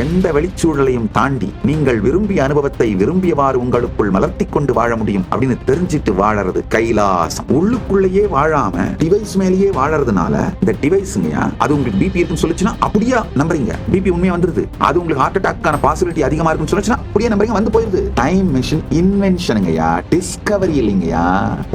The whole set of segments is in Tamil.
எந்த வெளிச்சூழலையும் தாண்டி நீங்கள் விரும்பிய அனுபவத்தை விரும்பியவாறு உங்களுக்குள் மலர்த்தி கொண்டு வாழ முடியும் அப்படின்னு தெரிஞ்சிட்டு வாழறது கைலாசம். உள்ளுக்குள்ளேயே வாழாம டிவைஸ் மேலேயே வாழறதுனால இந்த டிவைஸ்ங்கயா அது உங்களுக்கு பிபி இருக்குன்னு சொல்லுச்சுன்னா அப்படியே நம்புறீங்க, பிபி உண்மையா வந்துருது. அது உங்களுக்கு ஹார்ட் அட்டாக்கான பாசிபிலிட்டி அதிகமா இருக்குன்னு சொல்லுச்சுன்னா அப்படியே நம்புறீங்க, வந்து போயிருது. டைம் மிஷின் இன்வென்ஷனுங்கயா, டிஸ்கவரி இல்லைங்கயா.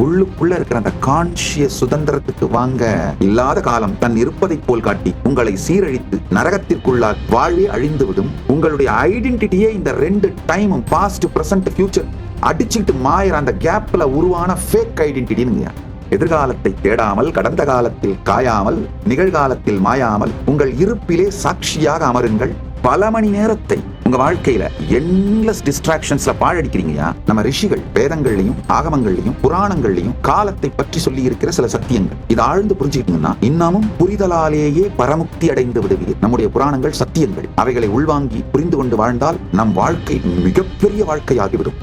உள்ளுக்குள்ள இருக்கிற அந்த கான்ஷியஸ் சுதந்திரத்துக்கு வாங்க. இல்லாத காலம் தன் இருப்பதை போல் காட்டி உங்களை சீரழித்து நரகத்திற்குள்ளா வாழ்வே அழிந்து விடும். உங்களுடைய ஐடென்டிட்டியே இந்த ரெண்டு டைமும் பாஸ்ட் பிரசன்ட் ஃபியூச்சர் அடிச்சுட்டு மாயிற அந்த கேப்ல உருவான ஃபேக் ஐடென்டிட்டிங்க. எதிர்காலத்தை தேடாமல், கடந்த காலத்தில் காயாமல், நிகழ்காலத்தில் மாயாமல் உங்கள் இருப்பிலே சாட்சியாக அமருங்கள். பல மணி நேரத்தை உங்க வாழ்க்கையில என்லெஸ் டிஸ்ட்ராக்ஷன்ஸ்ல பாழடிக்கிறீங்கயா. நம்ம ரிஷிகள் வேதங்கள்லையும் ஆகமங்கள்லையும் புராணங்கள்லையும் காலத்தை பற்றி சொல்லி இருக்கிற சில சத்தியங்கள் இதை ஆழ்ந்து புரிஞ்சுக்கிட்டீங்கன்னா இன்னமும் புரிதலாலேயே பரமுக்தி அடைந்து விடுவீர். நம்முடைய புராணங்கள் சத்தியங்கள், அவைகளை உள்வாங்கி புரிந்து கொண்டு வாழ்ந்தால் நம் வாழ்க்கை மிகப்பெரிய வாழ்க்கையாகிவிடும்.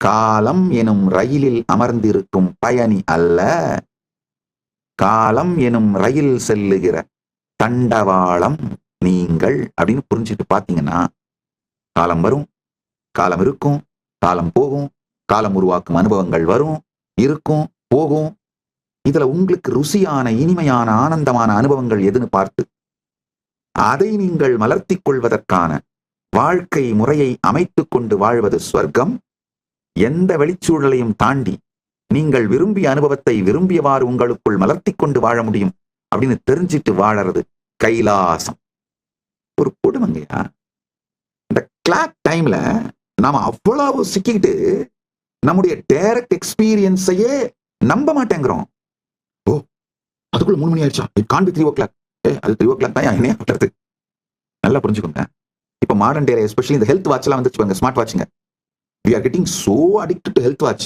காலம் எனும் ரயிலில் அமர்ந்திருக்கும் பயணி அல்ல, காலம் எனும் ரயில் செல்லுகிற தண்டவாளம் நீங்கள் அப்படின்னு புரிஞ்சுட்டு பாத்தீங்கன்னா காலம் வரும், காலம் இருக்கும், காலம் போகும், காலம் உருவாக்கும் அனுபவங்கள் வரும், இருக்கும், போகும். இதுல உங்களுக்கு ருசியான இனிமையான ஆனந்தமான அனுபவங்கள் எதுன்னு பார்த்து அதை நீங்கள் மலர்த்தி கொள்வதற்கான வாழ்க்கை முறையை அமைத்துக் கொண்டு வாழ்வது ஸ்வர்க்கம். எந்த வெளிச்சூழலையும் தாண்டி நீங்கள் விரும்பிய அனுபவத்தை விரும்பியவாறு உங்களுக்குள் மலர்த்தி கொண்டு வாழ முடியும் அப்படின்னு தெரிஞ்சிட்டு வாழறது கைலாசம். ஒரு கொடுமைங்கயா. இந்த கிளாக் டைம்ல நாம அவ்வளவு சிக்கிட்டு நம்முடைய டைரக்ட் எக்ஸ்பீரியன்ஸையே நம்ப மாட்டேங்கிறோம். ஓ, அதுக்குள்ள 3 மணி ஆயிடுச்சா? It can be 3 o'clock. அது 3 o'clock தான் என்னையா பண்றது? நல்லா புரிஞ்சுக்கோங்க. இப்ப மாடர்ன் டேல எஸ்பெஷலி இந்த ஹெல்த் வாட்ச் எல்லாம் வந்துச்சு, smart வாட்சுங்க. we are getting so addicted to health watch.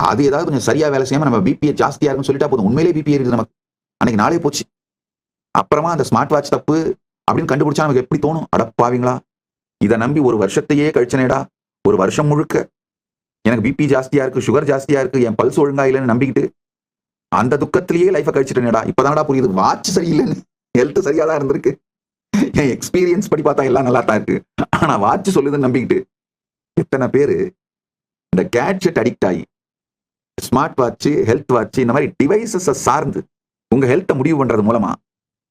அது ஏதாவது கொஞ்சம் சரியா வேலை செய்யாம நம்ம பிபி ஜாஸ்தியா இருக்குன்னு சொல்லிட்டா போதும், உண்மையிலே பிபி இருக்குது நமக்கு, அன்னைக்கு நாளே போச்சு. அப்புறமா அந்த ஸ்மார்ட் வாட்ச் தப்பு அப்படின்னு கண்டுபிடிச்சா நமக்கு எப்படி தோணும்? அடப்பாவீங்களா, இதை நம்பி ஒரு வருஷத்தையே கழிச்சனேடா. ஒரு வருஷம் முழுக்க எனக்கு பிபி ஜாஸ்தியா இருக்கு, சுகர் ஜாஸ்தியா இருக்கு, என் பல்ஸ் ஒழுங்கா இல்லைன்னு நம்பிக்கிட்டு அந்த துக்கத்திலேயே லைஃபை கழிச்சிட்டேனேடா. இப்பதானடா புரியுது வாட்ச் சரியில்லைன்னு. ஹெல்த் சரியா தான் இருந்திருக்கு, என் எக்ஸ்பீரியன்ஸ் படி பார்த்தா எல்லாம் நல்லா தான் இருக்கு, ஆனா வாட்ச் சொல்லுதுன்னு நம்பிக்கிட்டு எத்தனை பேரு இந்த கேட்ஜெட் அடிக்ட் ஆகி ஸ்மார்ட் வாட்ச், ஹெல்த் வாட்ச், இந்த மாதிரி டிவைசஸை சார்ந்து உங்க ஹெல்த்தை முடிவு பண்றது மூலமா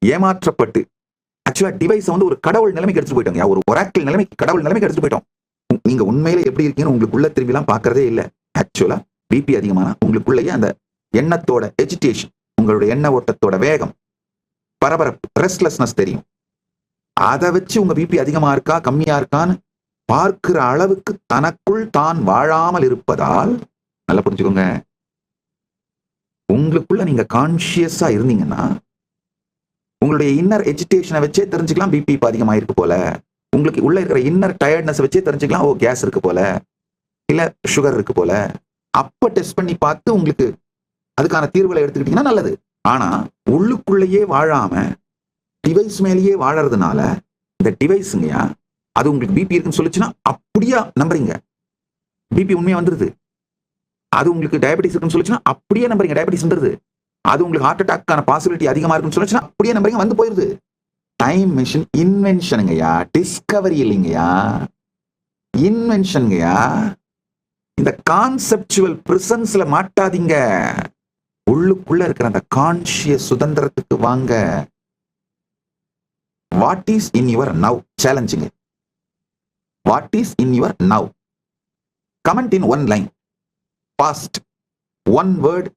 ஏமாற்றப்பட்டு ஆக்சுவலா டிவைஸை வந்து ஒரு கடவுள் நிலைமைக்கு எடுத்துட்டு போயிட்டாங்க. ஒரு ஒராக்கிள் நிலைமைக்கு, கடவுள் நிலைமைக்கு எடுத்துட்டு போயிட்டோம். நீங்க உண்மையில எப்படி இருக்கீங்கன்னு உங்களுக்குள்ள திரும்பிலாம் பாக்குறதே இல்லை. ஆக்சுவலா பிபி அதிகமான உங்களுக்குள்ளேயே அந்த எண்ணத்தோட எஜிடேஷன், உங்களுடைய எண்ண ஓட்டத்தோட வேகம், பரபரப்பு, ரெஸ்ட்லெஸ்னஸ் தெரியும். அதை வச்சு உங்க பிபி அதிகமா இருக்கா கம்மியா இருக்கான்னு பார்க்கிற அளவுக்கு தனக்குள் தான் வாழாமல் இருப்பதால், நல்லா புரிஞ்சுக்கோங்க, உங்களுக்குள்ள நீங்க கான்சியஸா இருந்தீங்கன்னா உங்களுடைய இன்னர் எஜிடேஷனை வச்சே தெரிஞ்சுக்கலாம் பிபி இப்போ அதிகமாயிருக்கு போல. உங்களுக்கு உள்ள இருக்கிற இன்னர் டயர்ட்னஸ் வச்சே தெரிஞ்சுக்கலாம், ஓ கேஸ் இருக்கு போல, இல்ல சுகர் இருக்கு போல. அப்ப டெஸ்ட் பண்ணி பார்த்து உங்களுக்கு அதுக்கான தீர்வுகளை எடுத்துக்கிட்டீங்கன்னா நல்லது. ஆனா உள்ளுக்குள்ளேயே வாழாம டிவைஸ் மேலேயே வாழறதுனால இந்த டிவைஸுங்கயா அது உங்களுக்கு பிபி இருக்குன்னு சொல்லுச்சுன்னா அப்படியே நம்புறீங்க, பிபி உண்மையா வந்துருது. அது உங்களுக்கு டயபெட்டிஸ் இருக்குன்னு சொல்லுச்சுன்னா அப்படியே நம்புறீங்க, டயபெட்டிஸ் வந்துருது. அது உங்களுக்கு ஹார்ட் அட்டாக்கான பாசிபிலிட்டி அதிகமா இருக்குன்னு சொல்லுச்சுன்னா அப்படியே நம்புறீங்க, வந்து போயிருது. டைம் மிஷின் இன்வென்ஷனுங்கயா, டிஸ்கவரி இல்லைங்கயா, இன்வென்ஷனுங்கயா. இந்த கான்செப்சுவல் பிரசன்ஸ்ல மாட்டாதீங்க. உள்ளுக்குள்ள இருக்கிற அந்த கான்ஷியஸ் சுதந்திரத்துக்கு வாங்க. What is in your now? Challenging. What is in your now? Comment in one line. Past. One word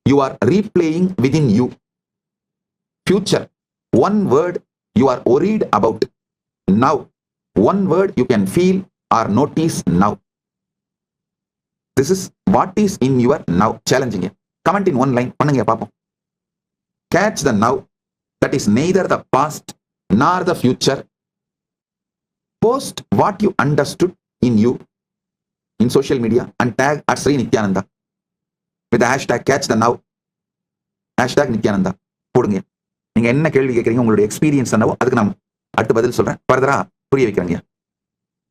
you are replaying within you. Future. One word you are worried about. Now. One word you can feel or notice now. This is what is in your now. Challenging. Comment in one line. பண்ணுங்க பாப்போம். Catch the now. That is neither the past nor the future. Post what you understood in you in social media and tag at Sri Nityananda with the hashtag catch the now, hashtag Nityananda போடுங்க. நீங்க என்ன கேள்வி கேட்கறீங்க, உங்களுடைய எக்ஸ்பீரியன்ஸ் என்னவோ அதுக்கு நான் அடுத்து பதில் சொல்றேன். ஃபர்தரா புரிய வைக்கிறேங்க.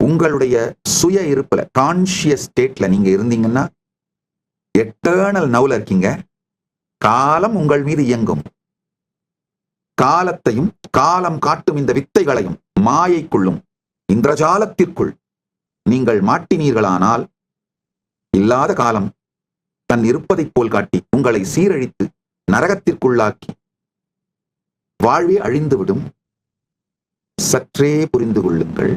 உங்களுடைய சுய இருப்புல கான்ஷியஸ் ஸ்டேட்ல நீங்க இருந்தீங்கன்னா எட்டர்னல் நவுல இருக்கீங்க. காலம் உங்கள் மீது இயங்கும். காலத்தையும் காலம் காட்டும் இந்த வித்தைகளையும் மாயைக்குள்ளும் இந்திரஜாலத்திற்குள் நீங்கள் மாட்டினீர்களானால் இல்லாத காலம் தன் இருப்பதைப் போல் காட்டி உங்களை சீரழித்து நரகத்திற்குள்ளாக்கி வாழ்வே அழிந்துவிடும். சற்றே புரிந்து கொள்ளுங்கள்.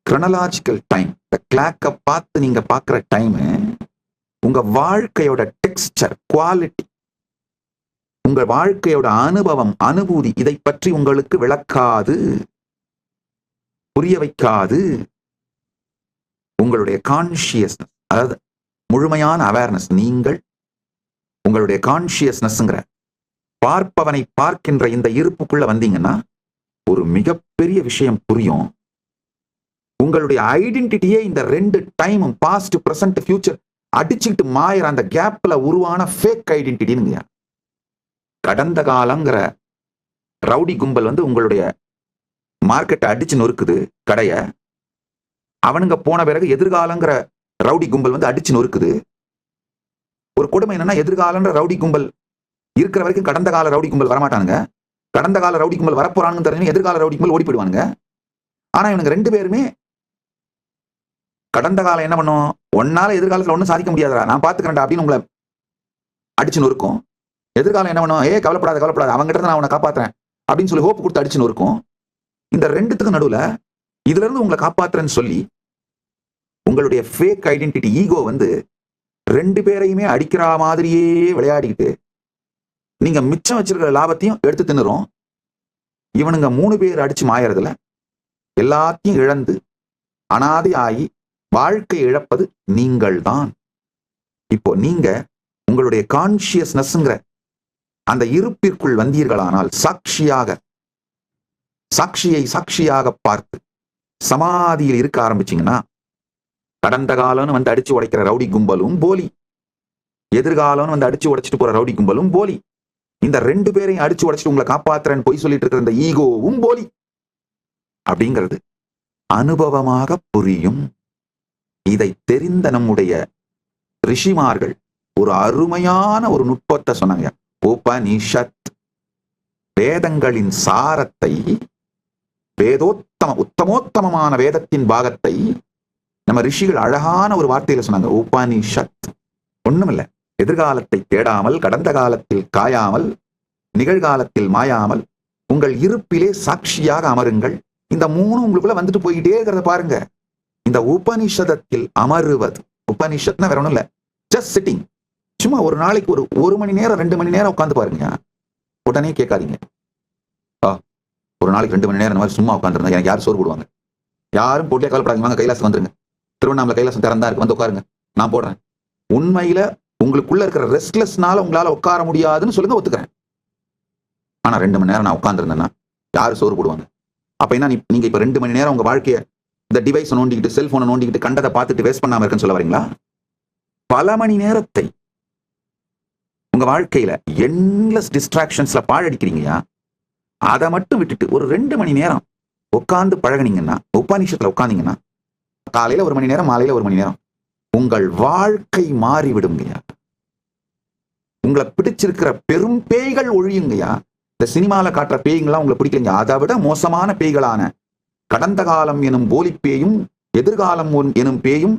கிரனலாஜிக்கல் டைம், இந்த கிளாக்கை பார்த்து நீங்க பார்க்கிற டைம் உங்க வாழ்க்கையோட டெக்ஸ்டர், குவாலிட்டி, உங்க வாழ்க்கையோட அனுபவம், அனுபூதி, இதை பற்றி உங்களுக்கு விளக்காது, புரிய வைக்காது. உங்களுடைய கான்சியஸ்னஸ், அதாவது முழுமையான அவேர்னஸ், நீங்கள் உங்களுடைய கான்சியஸ்னஸ்ங்கிற பார்ப்பவனை பார்க்கின்ற இந்த இருப்புக்குள்ள வந்தீங்கன்னா ஒரு மிகப்பெரிய விஷயம் புரியும். உங்களுடைய ஐடென்டிட்டியே இந்த ரெண்டு டைமும், பாஸ்ட், பிரசன்ட், ஃபியூச்சர் அடிச்சுக்கிட்டு மாயிற அந்த கேப்ல உருவான ஃபேக் ஐடென்டிட்டின்னு. கடந்த காலங்கிற ரவுடி கும்பல் உங்களுடைய மார்க்கெட்டை அடிச்சு நொறுக்குது, கடைய. அவனுங்க போன பிறகு எதிர்காலங்கிற ரவுடி கும்பல் அடிச்சு நொறுக்குது. ஒரு கொடுமை என்னன்னா, எதிர்காலன்ற ரவுடி கும்பல் இருக்கிற வரைக்கும் கடந்த கால ரவுடி கும்பல் வரமாட்டானுங்க. கடந்த கால ரவுடி கும்பல் வரப்போறான்னு தெரிஞ்சு எதிர்கால ரவுடி கும்பல் ஓடி போயிடுவானுங்க. ஆனா இவனுக்கு ரெண்டு பேருமே கடந்த காலம் என்ன பண்ணும், ஒன்னால எதிர்காலத்துல ஒன்னும் சாதிக்க முடியாதா, நான் பாத்துக்கிறேன்டா அப்படின்னு உங்களை அடிச்சு நொறுக்கும். எதிர்காலம் என்ன பண்ணும், கவலைப்படாத கவலைப்படாத, அவங்ககிட்ட நான் அவனை காப்பாத்துறேன் அப்படின்னு சொல்லி ஹோப் கொடுத்து அடிச்சு நொறுக்கும். இந்த ரெண்டுத்துக்கும் நடுவுல இதுல இருந்து உங்களை காப்பாத்துறேன்னு சொல்லி உங்களுடைய ஃபேக் ஐடென்டிட்டி ஈகோ ரெண்டு பேரையுமே அடிக்கிற மாதிரியே விளையாடிக்கிட்டு நீங்க மிச்சம் வச்சிருக்கிற லாபத்தையும் எடுத்து தின்னுறோம். இவனுங்க 3 பேர் அடிச்சு மாயறதுல எல்லாத்தையும் இழந்து அனாதை ஆகி வாழ்க்கை இழப்பது நீங்கள் தான். இப்போ நீங்க உங்களுடைய கான்சியஸ்னஸ்ங்கிற அந்த இருப்பிற்குள் வந்தீர்களானால், சாட்சியை சாட்சியாக பார்த்து சமாதியில் இருக்க ஆரம்பிச்சீங்கன்னா, கடந்த காலம்னு அடிச்சு உடைக்கிற ரவுடி கும்பலும் போலி, எதிர்காலம்னு அடிச்சு உடைச்சிட்டு போற ரவுடி கும்பலும் போலி, இந்த ரெண்டு பேரையும் அடிச்சு உடைச்சிட்டு உங்களை காப்பாத்துறேன்னு பொய் சொல்லிட்டு இருக்கிற இந்த ஈகோவும் போலி அப்படிங்கிறது அனுபவமாக புரியும். இதை தெரிந்த நம்முடைய ரிஷிமார்கள் ஒரு அருமையான ஒரு நுட்பத்தை சொன்னாங்க. உபனிஷத், வேதங்களின் சாரத்தை, உத்தமோத்தமமான வேதத்தின் பாகத்தை நம்ம ரிஷிகள் அழகான ஒரு வார்த்தையில சொன்னாங்க. உபனிஷத் ஒண்ணுமில்ல, எதிர்காலத்தை தேடாமல், கடந்த காலத்தில் காயாமல், நிகழ்காலத்தில் மாயாமல் உங்கள் இருப்பிலே சாட்சியாக அமருங்கள். இந்த 3 உங்களுக்குள்ள வந்துட்டு போயிட்டே இருக்கிறத பாருங்க. இந்த உபனிஷதத்தில் அமருவது, உபனிஷத்னா வேற ஒண்ணும் இல்ல, ஜஸ்ட் சிட்டிங். சும்மா ஒரு நாளைக்கு ஒரு மணி நேரம் 2 மணி நேரம் உட்காந்து பாருங்க. உடனே கேட்காதீங்க, ஒரு நாளைக்கு 2 மணி நேரம் இந்த மாதிரி சும்மா உட்காந்துருந்தா எனக்கு யாரும் சோறு போடுவாங்க, யாரும் போட்டியா கவலைப்படாதீங்க, வாங்க கைலாசம் வந்துருங்க, திருவண்ணாமலை கைலாசம் திறந்தா இருக்கு, வந்து உட்காருங்க, நான் போடுறேன். உண்மையில உங்களுக்குள்ள இருக்கிற ரெஸ்ட்லெஸ்னால உங்களால உட்கார முடியாதுன்னு சொல்லுங்க, ஒத்துக்கிறேன். ஆனா 2 மணி நேரம் நான் உட்கார்ந்துருந்தேன்னா யாரு சோறு போடுவாங்க? அப்ப என்ன, நீங்க இப்ப 2 மணி நேரம் உங்க வாழ்க்கைய இந்த டிவைஸ் நோண்டிக்கிட்டு, செல்போனை நோண்டிக்கிட்டு, கண்டதை பார்த்துட்டு வேஸ்ட் பண்ணாம இருக்குன்னு சொல்ல வரீங்களா? பல மணி நேரத்தை உங்க வாழ்க்கையில எண்ட்லெஸ் டிஸ்ட்ராக்ஷன்ஸ்ல பாழடிக்கிறீங்கயா. அதை மட்டும் விட்டுட்டு ஒரு 2 மணி நேரம் உட்கார்ந்து பழகினீங்கன்னா, உபநிஷத்துல உட்கார்ந்தீங்கன்னா, காலையில 1 மணி நேரம், மாலையில 1 மணி நேரம், உங்கள் வாழ்க்கை மாறிவிடுங்கய்யா. உங்களை பிடிச்சிருக்கிற பெரும் பேய்கள் ஒழியுங்கய்யா. இந்த சினிமால காட்டுற பேய்கள்லாம் உங்களை பிடிக்கலைங்க. அதை விட மோசமான பேய்களான கடந்த காலம் எனும் போலி பேயும், எதிர்காலம் எனும் பேயும்,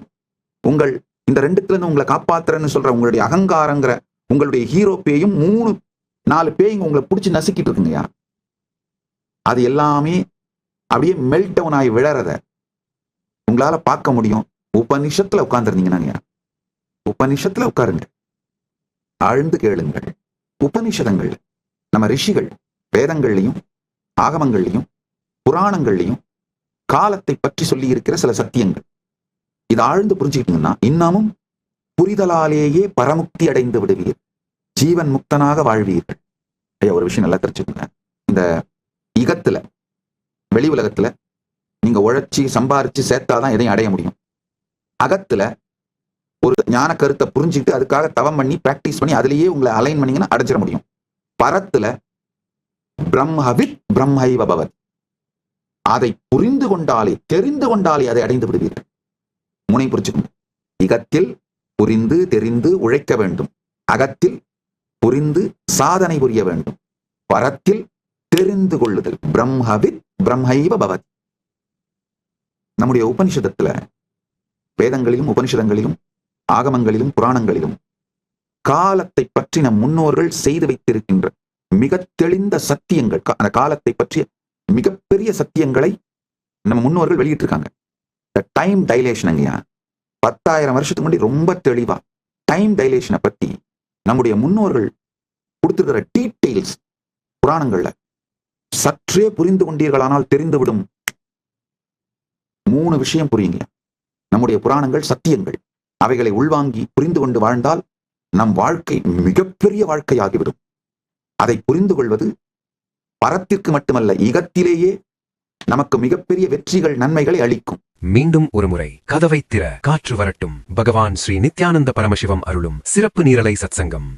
உங்கள் இந்த ரெண்டுத்துல இருந்து உங்களை காப்பாத்துறேன்னு சொல்ற உங்களுடைய அகங்காரங்கிற உங்களுடைய ஹீரோ பேயும் 3-4 பேய்ங்க உங்களை பிடிச்சி நசுக்கிட்டு இருக்குங்கய்யா. அது எல்லாமே அப்படியே மெல்ட் டவுன் ஆகி விழறத உங்களால பார்க்க முடியும். உபனிஷத்துல உட்கார்ந்துருந்தீங்கன்னா, உபனிஷத்துல உட்காருங்க, ஆழ்ந்து கேளுங்கள். உபனிஷதங்கள் நம்ம ரிஷிகள் வேதங்கள்லையும் ஆகமங்கள்லையும் புராணங்கள்லையும் காலத்தை பற்றி சொல்லி இருக்கிற சில சத்தியங்கள். இதை ஆழ்ந்து புரிஞ்சுக்கிட்டீங்கன்னா இன்னமும் புரிதலாலேயே பரமுக்தி அடைந்து விடுவீர், ஜீவன் முக்தனாக வாழ்வீர்கள். ஐயா, ஒரு விஷயம் நல்லா தெரிஞ்சுக்கோங்க. இந்த இகத்துல, வெளி உலகத்துல நீங்க உழைச்சி சம்பாரிச்சு சேர்த்தாதான் எதையும் அடைய முடியும். அகத்துல ஒரு ஞான கருத்தை புரிஞ்சுக்கிட்டு அதுக்காக தவம் பண்ணி பிராக்டிஸ் பண்ணி அதுலயே உங்களை அலைன் பண்ணீங்கன்னா அடைஞ்சிட முடியும். பரத்துல பிரம்மவித் பிரம்மைவ பவத், அதை புரிந்து கொண்டாலே, தெரிந்து கொண்டாலே அதை அடைந்து விடுவீர்கள். முனை புரிச்சுக்கணும். இகத்தில் புரிந்து தெரிந்து உழைக்க வேண்டும், அகத்தில் புரிந்து சாதனை புரிய வேண்டும், பரத்தில் தெரிந்து கொள்ளுதல். பிரம்மவித் பிரம்மைவ பவதி. நம்முடைய உபனிஷதத்துல, வேதங்களிலும் உபனிஷதங்களிலும் ஆகமங்களிலும் புராணங்களிலும் காலத்தை பற்றி நம் முன்னோர்கள் செய்து வைத்திருக்கின்ற மிக தெளிந்த சத்தியங்கள், அந்த காலத்தை பற்றிய மிகப்பெரிய சத்தியங்களை நம்ம முன்னோர்கள் வெளியிட்டிருக்காங்க. டைம் டைலேஷனுங்கய்யா, 10,000 வருஷத்துக்கு முன்னாடி ரொம்ப தெளிவா டைம் டைலேஷனை பத்தி நம்முடைய முன்னோர்கள் கொடுத்திருக்கிற டீட்டெயில்ஸ் புராணங்கள்ல சற்றே புரிந்து கொண்டீர்களானால் தெரிந்துவிடும் 3 விஷயம் புரியுங்க. நம்முடைய புராணங்கள் சத்தியங்கள். அவைகளை உள்வாங்கி புரிந்து கொண்டு வாழ்ந்தால் நம் வாழ்க்கை மிகப்பெரிய வாழ்க்கையாகிவிடும். அதை புரிந்து கொள்வது பரத்திற்கு மட்டுமல்ல, இகத்திலேயே நமக்கு மிகப்பெரிய வெற்றிகள், நன்மைகளை அளிக்கும். மீண்டும் ஒருமுறை கதவை திற, காற்று வரட்டும். பகவான் ஸ்ரீ நித்யானந்த பரமசிவம் அருளும் சிறப்பு நீரலை சத்சங்கம்.